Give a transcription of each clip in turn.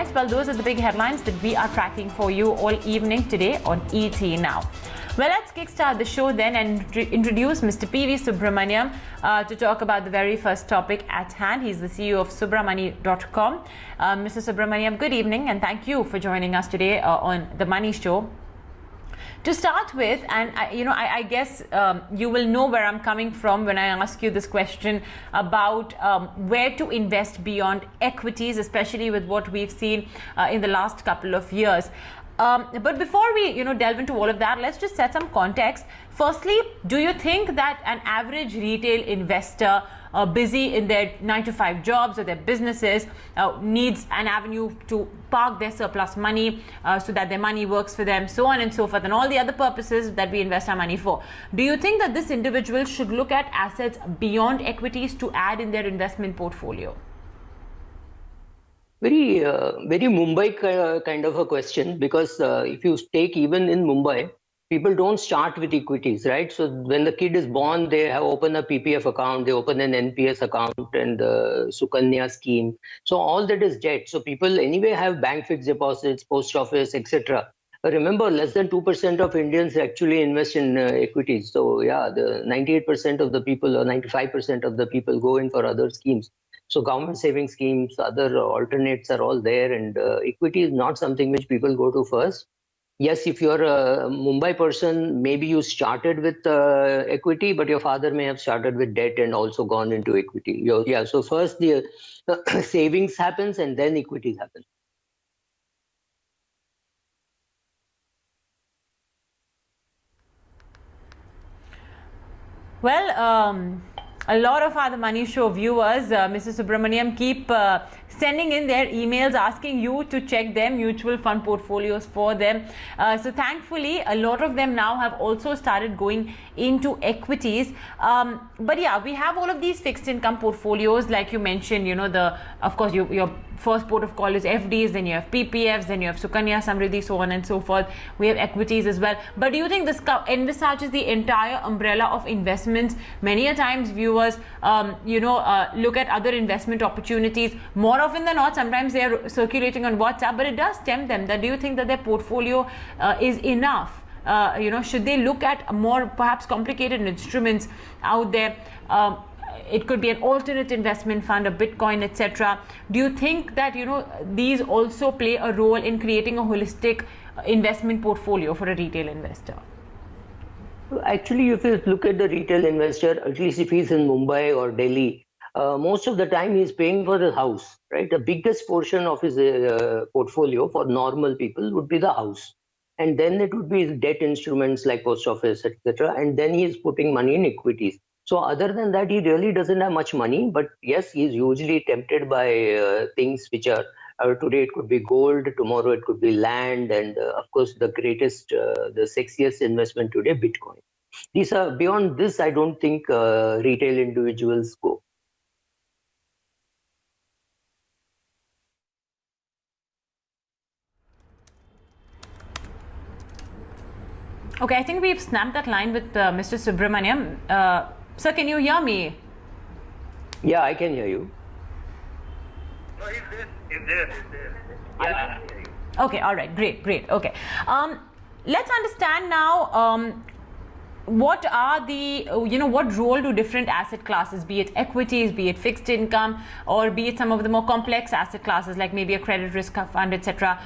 headlines? Well, those are the big headlines that we are tracking for you all evening today on ET Now. Well, let's kickstart the show then and introduce Mr. PV Subramanyam to talk about the very first topic at hand. He's the CEO of Subramani.com. Mr. Subramanyam, good evening and thank you for joining us today on The Money Show. To start with, and I guess you will know where I'm coming from when I ask you this question about where to invest beyond equities, especially with what we've seen in the last couple of years. But before we delve into all of that, let's just set some context. Firstly, do you think that an average retail investor busy in their 9-to-5 jobs or their businesses needs an avenue to park their surplus money so that their money works for them, so on and so forth, and all the other purposes that we invest our money for? Do you think that this individual should look at assets beyond equities to add in their investment portfolio? Very Mumbai kind of a question, because if you take even in Mumbai, people don't start with equities, right? So when the kid is born, they have opened a PPF account, they open an NPS account and Sukanya scheme. So all that is debt. So people anyway have bank fixed deposits, post office, etc. Remember, less than 2% of Indians actually invest in equities. So yeah, the 98% of the people or 95% of the people go in for other schemes. So government saving schemes, other alternates are all there, and equity is not something which people go to first. Yes, if you're a Mumbai person, maybe you started with equity, but your father may have started with debt and also gone into equity. So first the savings happens and then equities happen. Well, a lot of our The Money Show viewers, Mr. Subramanyam, keep sending in their emails asking you to check their mutual fund portfolios for them. So thankfully, a lot of them now have also started going into equities. But yeah, we have all of these fixed income portfolios, like you mentioned, of course, your first port of call is FDs, then you have PPFs, then you have Sukanya Samriddhi, so on and so forth. We have equities as well. But do you think this envisages the entire umbrella of investments? Many a times viewers, look at other investment opportunities. More often than not, sometimes they are circulating on WhatsApp, but it does tempt them. That do you think that their portfolio is enough? Should they look at more perhaps complicated instruments out there? It could be an alternate investment fund, a Bitcoin, etc. Do you think that these also play a role in creating a holistic investment portfolio for a retail investor? Actually, if you look at the retail investor, at least if he's in Mumbai or Delhi, most of the time he's paying for the house, right? The biggest portion of his portfolio for normal people would be the house. And then it would be debt instruments like post office, etc. And then he's putting money in equities. So other than that, he really doesn't have much money. But yes, he's usually tempted by things which are, today it could be gold, tomorrow it could be land, and of course the greatest, the sexiest investment today, Bitcoin. These are, beyond this, I don't think retail individuals go. Okay, I think we've snapped that line with Mr. Subramanyam. Sir, can you hear me? Yeah, I can hear you. No, he's there. Yeah. Okay, all right, great. Okay. Let's understand now what are the, what role do different asset classes, be it equities, be it fixed income, or be it some of the more complex asset classes like maybe a credit risk fund, etc.,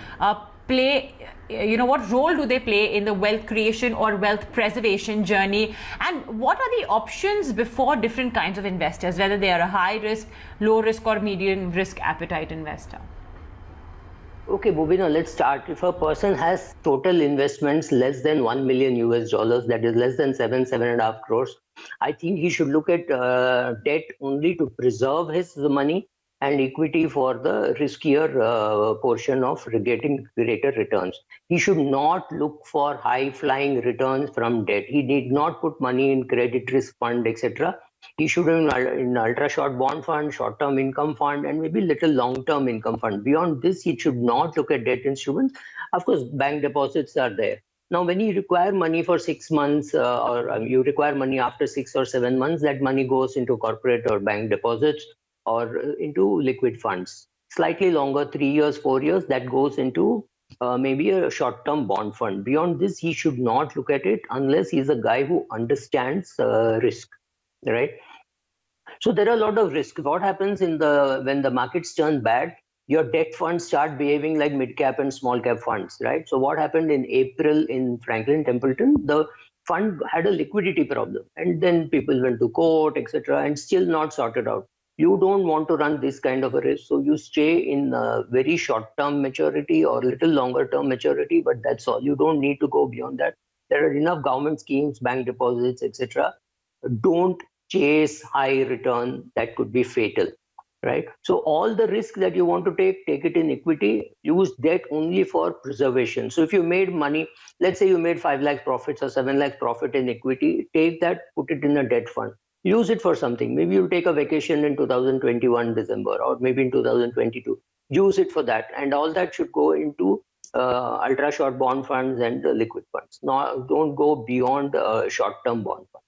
play, what role do they play in the wealth creation or wealth preservation journey? And what are the options before different kinds of investors, whether they are a high risk, low risk, or medium risk appetite investor? Okay, Mubina, let's start. If a person has total investments less than $1 million US, that is less than 7.5 crores, I think he should look at debt only to preserve his money, and equity for the riskier portion of getting greater returns. He should not look for high-flying returns from debt. He need not put money in credit risk fund, etc. He should in ultra-short bond fund, short-term income fund, and maybe little long-term income fund. Beyond this, he should not look at debt instruments. Of course, bank deposits are there. Now, when you require money for 6 months or you require money after 6 or 7 months, that money goes into corporate or bank deposits or into liquid funds. slightly longer, 3 years, 4 years, that goes into maybe a short-term bond fund. Beyond this, he should not look at it unless he's a guy who understands risk, right? So there are a lot of risks. What happens when the markets turn bad? Your debt funds start behaving like mid cap and small cap funds, right? So what happened in April in Franklin Templeton? The fund had a liquidity problem, and then people went to court, etc., and still not sorted out. You don't want to run this kind of a risk, so you stay in very short-term maturity or little longer-term maturity, but that's all. You don't need to go beyond that. There are enough government schemes, bank deposits, etc. Don't chase high return. That could be fatal, right? So all the risk that you want to take it in equity. Use debt only for preservation. So if you made money, let's say you made 5 lakh profits or 7 lakh profit in equity, take that, put it in a debt fund. Use it for something. Maybe you take a vacation in 2021 December, or maybe in 2022. Use it for that, and all that should go into ultra short bond funds and liquid funds. No, don't go beyond short term bond funds.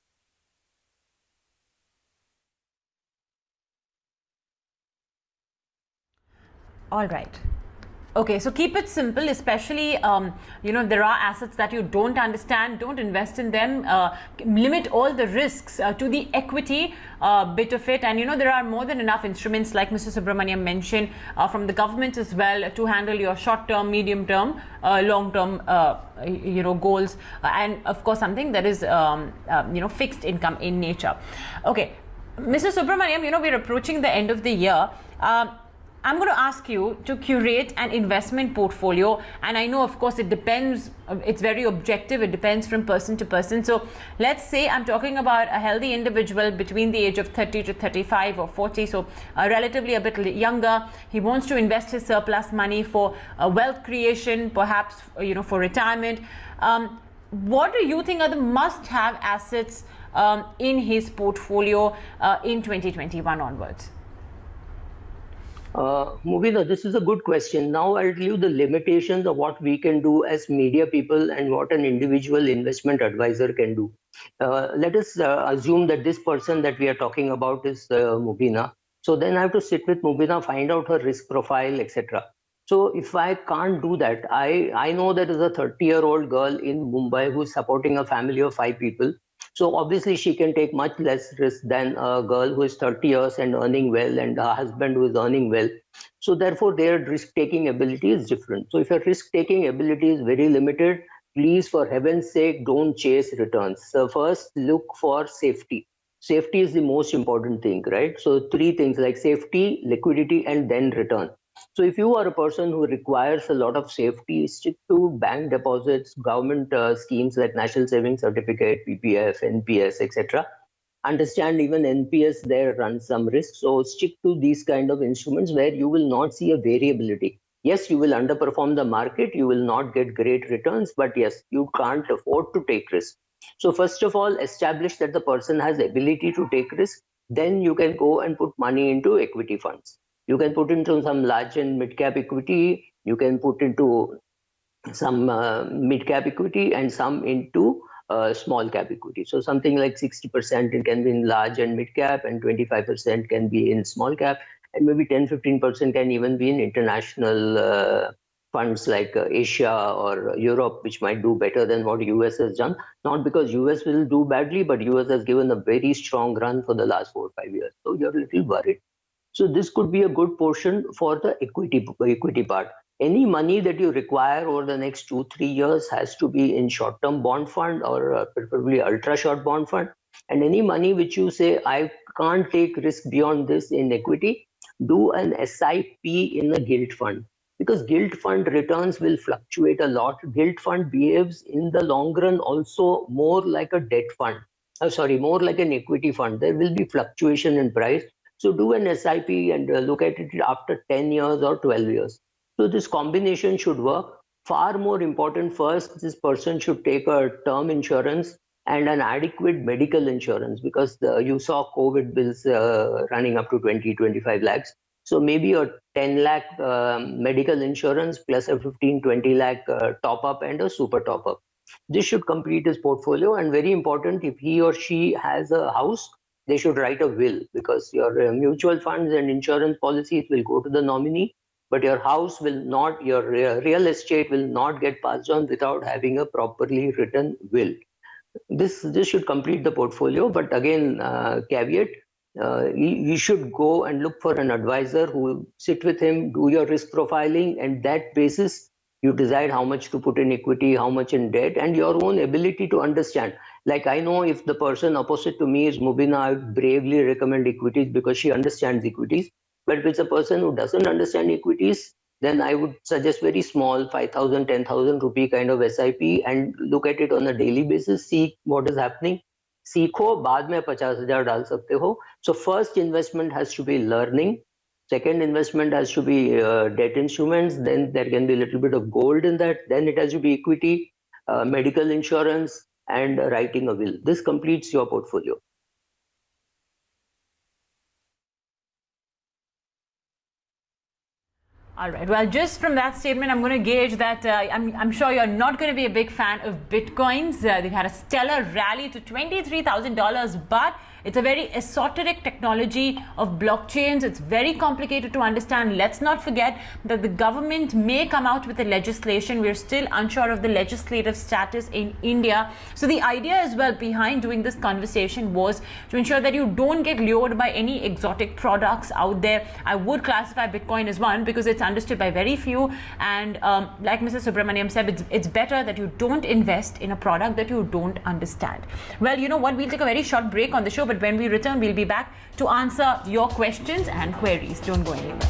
All right. Okay, so keep it simple, especially, there are assets that you don't understand, don't invest in them, limit all the risks to the equity bit of it. And, there are more than enough instruments, like Mr. Subramanyam mentioned, from the government as well, to handle your short-term, medium-term, long-term, goals. And, of course, something that is, fixed income in nature. Okay, Mr. Subramanyam, we're approaching the end of the year. I'm going to ask you to curate an investment portfolio, and I know, of course, it depends, it's very objective, it depends from person to person. So let's say I'm talking about a healthy individual between the age of 30 to 35 or 40, so relatively a bit younger. He wants to invest his surplus money for wealth creation, perhaps, for retirement. What do you think are the must-have assets in his portfolio in 2021 onwards? Mubina, this is a good question. Now I'll tell you the limitations of what we can do as media people and what an individual investment advisor can do. Let us assume that this person that we are talking about is Mubina. So then I have to sit with Mubina, find out her risk profile, etc. So if I can't do that, I know that is a 30-year-old girl in Mumbai who's supporting a family of 5 people. So obviously she can take much less risk than a girl who is 30 years and earning well, and a husband who is earning well. So therefore their risk-taking ability is different. So if your risk-taking ability is very limited, please, for heaven's sake, don't chase returns. So first, look for safety. Safety is the most important thing, right? So 3 things like safety, liquidity, and then return. So if you are a person who requires a lot of safety, stick to bank deposits, government schemes like National Savings Certificate, PPF, NPS, etc. Understand even NPS there runs some risk. So stick to these kind of instruments where you will not see a variability. Yes, you will underperform the market, you will not get great returns, but yes, you can't afford to take risk. So first of all, establish that the person has ability to take risk. Then you can go and put money into equity funds. You can put into some large and mid-cap equity. You can put into some mid-cap equity and some into small-cap equity. So something like 60% it can be in large and mid-cap, and 25% can be in small-cap, and maybe 10-15% can even be in international funds like Asia or Europe, which might do better than what US has done. Not because US will do badly, but US has given a very strong run for the last 4 or 5 years. So you're a little worried. So this could be a good portion for the equity part. Any money that you require over the next 2-3 years has to be in short-term bond fund or preferably ultra-short bond fund. And any money which you say, I can't take risk beyond this in equity, do an SIP in a gilt fund. Because gilt fund returns will fluctuate a lot. Gilt fund behaves in the long run also more like a debt fund. More like an equity fund. There will be fluctuation in price. So do an SIP and look at it after 10 years or 12 years. So this combination should work. Far more important, first, this person should take a term insurance and an adequate medical insurance, because you saw COVID bills running up to 20-25 lakhs. So maybe a 10 lakh medical insurance plus a 15-20 lakh top up and a super top up. This should complete his portfolio. And very important, if he or she has a house, they should write a will, because your mutual funds and insurance policies will go to the nominee, but your house will not, your real estate will not get passed on without having a properly written will. This should complete the portfolio, but again, caveat, you should go and look for an advisor who will sit with him, do your risk profiling, and that basis you decide how much to put in equity, how much in debt, and your own ability to understand. Like, I know if the person opposite to me is Mubina, I would bravely recommend equities because she understands equities. But if it's a person who doesn't understand equities, then I would suggest very small 5,000, 10,000 rupee kind of SIP and look at it on a daily basis, see what is happening. सीखो, बाद में 50,000 डाल सकते हो. So first investment has to be learning. Second investment has to be debt instruments. Then there can be a little bit of gold in that. Then it has to be equity, medical insurance, and writing a will. This completes your portfolio. All right. Well, just from that statement, I'm going to gauge that I'm sure you're not going to be a big fan of Bitcoins. They've had a stellar rally to $23,000, but it's a very esoteric technology of blockchains. It's very complicated to understand. Let's not forget that the government may come out with a legislation. We're still unsure of the legislative status in India. So the idea as well behind doing this conversation was to ensure that you don't get lured by any exotic products out there. I would classify Bitcoin as one because it's understood by very few. And like Mr. Subramanyam said, it's better that you don't invest in a product that you don't understand. Well, you know what? We'll take a very short break on the show, but when we return, we'll be back to answer your questions and queries. Don't go anywhere.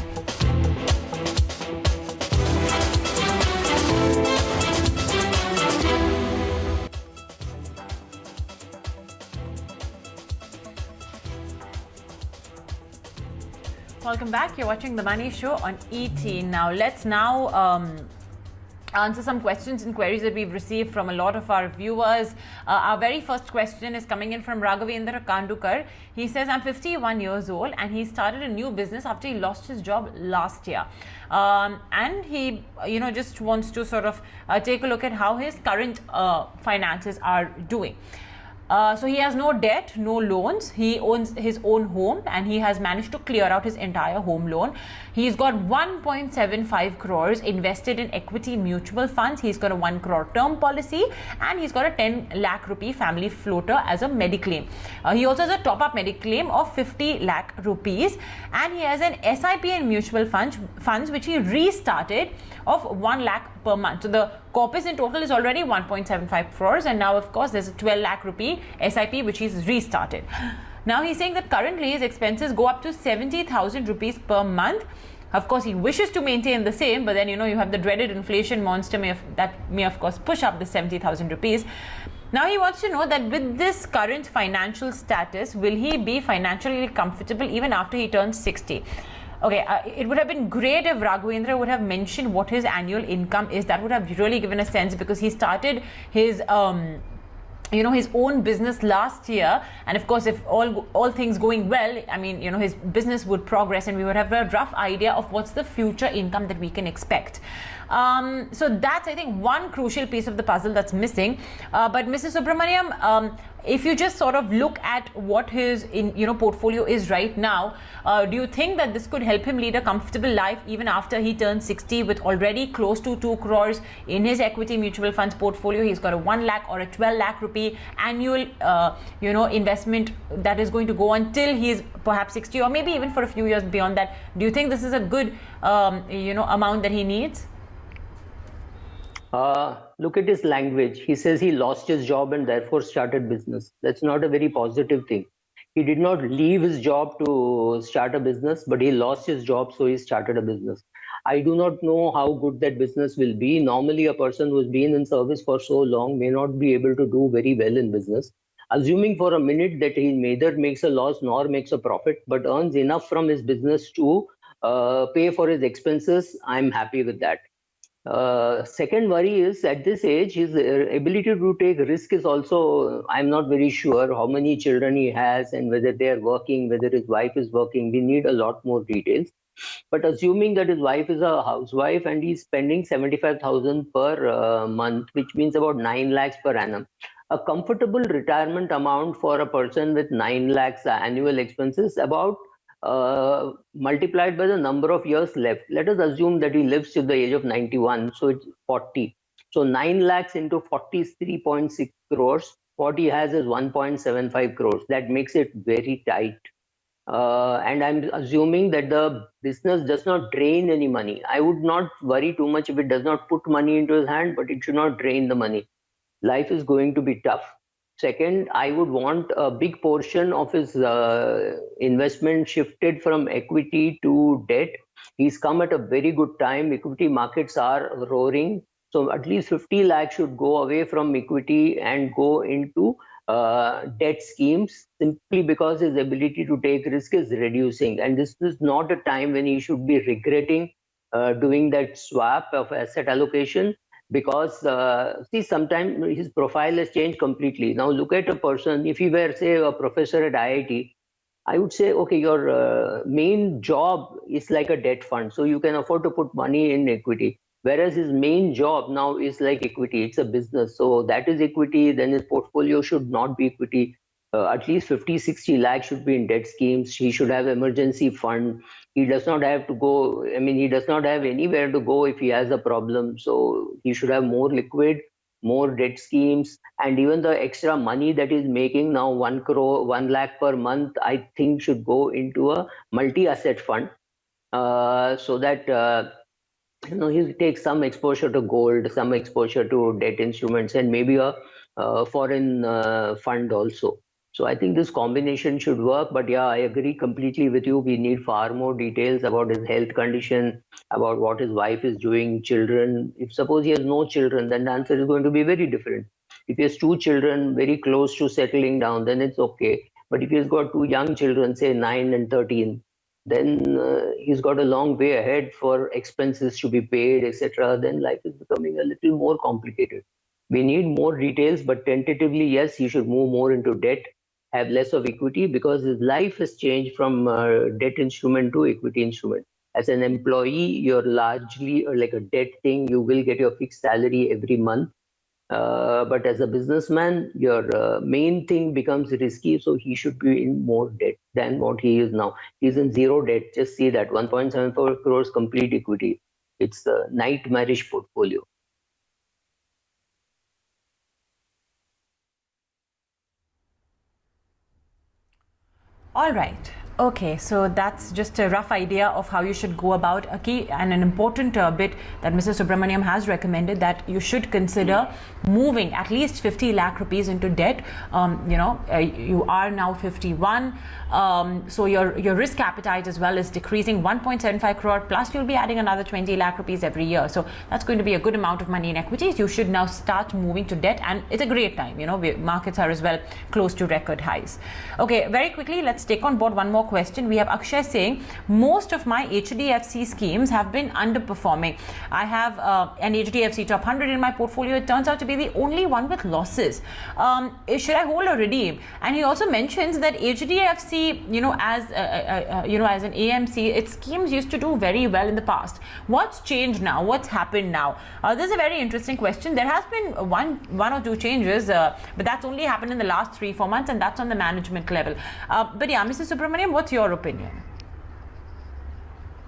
Welcome back. You're watching The Money Show on ET. Now, let's answer some questions and queries that we've received from a lot of our viewers. Our very first question is coming in from Raghavendra Kandukar. He says, I'm 51 years old and he started a new business after he lost his job last year. And he, just wants to sort of take a look at how his current finances are doing. So he has no debt, no loans. He owns his own home and he has managed to clear out his entire home loan. He's got 1.75 crores invested in equity mutual funds. He's got a 1 crore term policy and he's got a 10 lakh rupee family floater as a mediclaim. He also has a top-up mediclaim of 50 lakh rupees and he has an SIP in mutual funds which he restarted of 1 lakh per month. So the corpus in total is already 1.75 crores and now of course there's a 12 lakh rupee SIP which he's restarted. Now he's saying that currently his expenses go up to 70,000 rupees per month. Of course he wishes to maintain the same, but then you have the dreaded inflation monster that may of course push up the 70,000 rupees. Now he wants to know that with this current financial status, will he be financially comfortable even after he turns 60? Okay, it would have been great if Raghavendra would have mentioned what his annual income is. That would have really given a sense, because he started his his own business last year, and of course if all things going well, I mean his business would progress and we would have a rough idea of what's the future income that we can expect. So that's, I think, one crucial piece of the puzzle that's missing. But Mr. Subramanyam, if you just sort of look at what his portfolio is right now, do you think that this could help him lead a comfortable life even after he turns 60, with already close to 2 crores in his equity mutual funds portfolio? He's got a 1 lakh or a 12 lakh rupee annual investment that is going to go until he's perhaps 60, or maybe even for a few years beyond that. Do you think this is a good amount that he needs? Look at his language. He says he lost his job and therefore started business. That's not a very positive thing. He did not leave his job to start a business, but he lost his job, so he started a business. I do not know how good that business will be. Normally, a person who has been in service for so long may not be able to do very well in business. Assuming for a minute that he neither makes a loss nor makes a profit, but earns enough from his business to pay for his expenses, I'm happy with that. Second worry is, at this age, his ability to take risk is also, I'm not very sure how many children he has and whether they are working, whether his wife is working. We need a lot more details. But assuming that his wife is a housewife and he's spending 75,000 per month, which means about 9 lakhs per annum. a comfortable retirement amount for a person with 9 lakhs annual expenses about multiplied by the number of years left. Let us assume that he lives till the age of 91, so it's 40. So 9 lakhs into 40 is 3.6 crores. What he has is 1.75 crores. That makes it very tight. And I'm assuming that the business does not drain any money. I would not worry too much if it does not put money into his hand, but it should not drain the money. Life is going to be tough. Second, I would want a big portion of his investment shifted from equity to debt. He's come at a very good time. Equity markets are roaring. So at least 50 lakhs should go away from equity and go into debt schemes, simply because his ability to take risk is reducing. And this is not a time when he should be regretting doing that swap of asset allocation, because see, sometimes his profile has changed completely. Now look at a person, if he were, say, a professor at IIT, I would say, okay, your main job is like a debt fund, so you can afford to put money in equity. Whereas his main job now is like equity, it's a business. So that is equity, then his portfolio should not be equity. At least 50, 60 lakhs should be in debt schemes. He should have emergency fund. He does not have to go, I mean, he does not have anywhere to go if he has a problem. So he should have more liquid, more debt schemes, and even the extra money that is making now 1 crore, 1 lakh per month, I think should go into a multi-asset fund, so that he takes some exposure to gold, some exposure to debt instruments, and maybe a foreign fund also. So I think this combination should work. But yeah, I agree completely with you. We need far more details about his health condition, about what his wife is doing, children. If suppose he has no children, then the answer is going to be very different. If he has two children very close to settling down, then it's okay. But if he's got two young children, say 9 and 13, then he's got a long way ahead for expenses to be paid, etc. Then life is becoming a little more complicated. We need more details, but tentatively, yes, he should move more into debt, have less of equity, because his life has changed from debt instrument to equity instrument. As an employee, you're largely like a debt thing. You will get your fixed salary every month. But as a businessman, your main thing becomes risky, so he should be in more debt than what he is now. He's in zero debt. Just see that 1.74 crores complete equity. It's a nightmarish portfolio. All right. Okay, so that's just a rough idea of how you should go about a key and an important bit that Mr. Subramanyam has recommended, that you should consider moving at least 50 lakh rupees into debt. You are now 51, so your risk appetite as well is decreasing. 1.75 crore plus you'll be adding another 20 lakh rupees every year, so that's going to be a good amount of money in equities. You should now start moving to debt, and it's a great time. Markets are as well close to record highs. Okay, very quickly, let's take on board one more question. We have Akshay saying, most of my HDFC schemes have been underperforming. I have an HDFC top 100 in my portfolio. It turns out to be the only one with losses. Should I hold or redeem? And he also mentions that HDFC, as an AMC, its schemes used to do very well in the past. What's changed now? What's happened now? This is a very interesting question. There has been one or two changes, but that's only happened in the last 3-4 months, and that's on the management level. But yeah, Mr. Subramanyam, what's your opinion?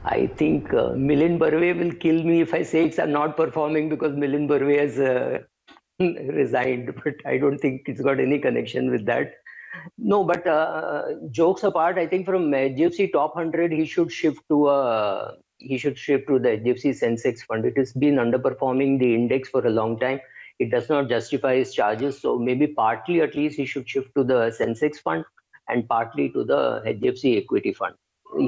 I think Milind Barve will kill me if I say it's not performing, because Milind Barve has resigned, but I don't think it's got any connection with that. No, but jokes apart, I think from HDFC top 100, he should shift to the HDFC Sensex fund. It has been underperforming the index for a long time. It does not justify his charges. So maybe partly at least he should shift to the Sensex fund and partly to the HDFC equity fund.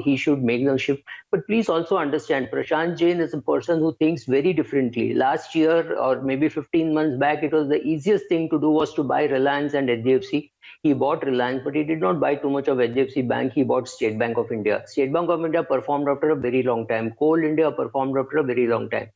He should make the shift. But please also understand, Prashant Jain is a person who thinks very differently. Last year or maybe 15 months back, it was the easiest thing to do was to buy Reliance and HDFC. He bought Reliance, but he did not buy too much of HDFC Bank. He bought State Bank of India. State Bank of India performed after a very long time. Coal India performed after a very long time.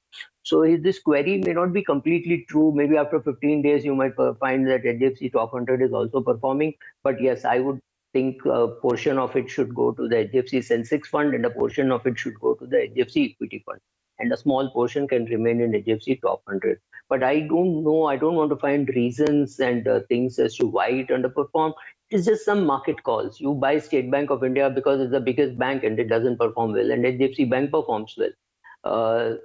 So this query may not be completely true. Maybe after 15 days, you might find that HDFC top 100 is also performing. But yes, I would think a portion of it should go to the HDFC Sensex fund and a portion of it should go to the HDFC equity fund. and a small portion can remain in HFC top 100. But I don't know, I don't want to find reasons and things as to why it underperformed. It's just some market calls. You buy State Bank of India because it's the biggest bank and it doesn't perform well, and HDFC Bank performs well.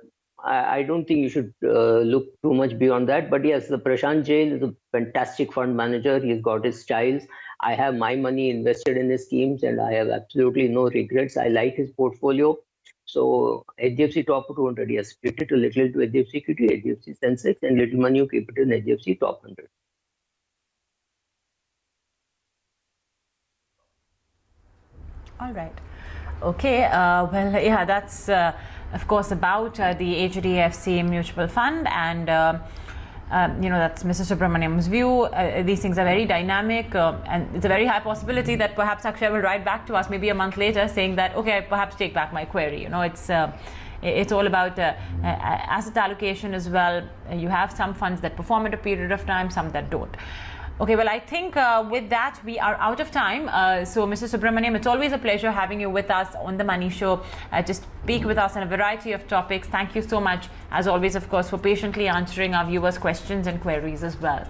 I don't think you should look too much beyond that. But yes, the Prashant Jain is a fantastic fund manager. He's got his styles. I have my money invested in his schemes and I have absolutely no regrets. I like his portfolio. So HDFC top 200, yes, split it a little to HDFC equity, HDFC Sensex, and little money you keep it in HDFC top 100. All right. Okay. Well, yeah, that's of course about the HDFC mutual fund, and that's Mr. Subramanyam's view. These things are very dynamic, and it's a very high possibility that perhaps Akshay will write back to us maybe a month later saying that, okay, I perhaps take back my query. It's all about asset allocation as well. You have some funds that perform at a period of time, some that don't. Okay, well, I think with that, we are out of time. So, Mr. Subramanyam, it's always a pleasure having you with us on The Money Show to speak with us on a variety of topics. Thank you so much, as always, of course, for patiently answering our viewers' questions and queries as well.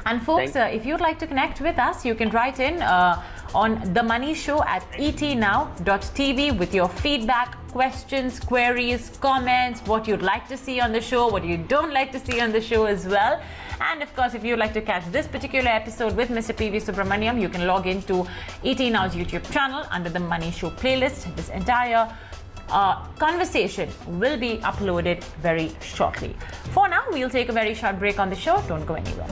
And folks, if you'd like to connect with us, you can write in on The Money Show at etnow.tv with your feedback, questions, queries, comments, what you'd like to see on the show, what you don't like to see on the show as well. And of course, if you'd like to catch this particular episode with Mr. PV Subramanyam, you can log into ET Now's YouTube channel under the Money Show playlist. This entire conversation will be uploaded very shortly. For now, we'll take a very short break on the show. Don't go anywhere.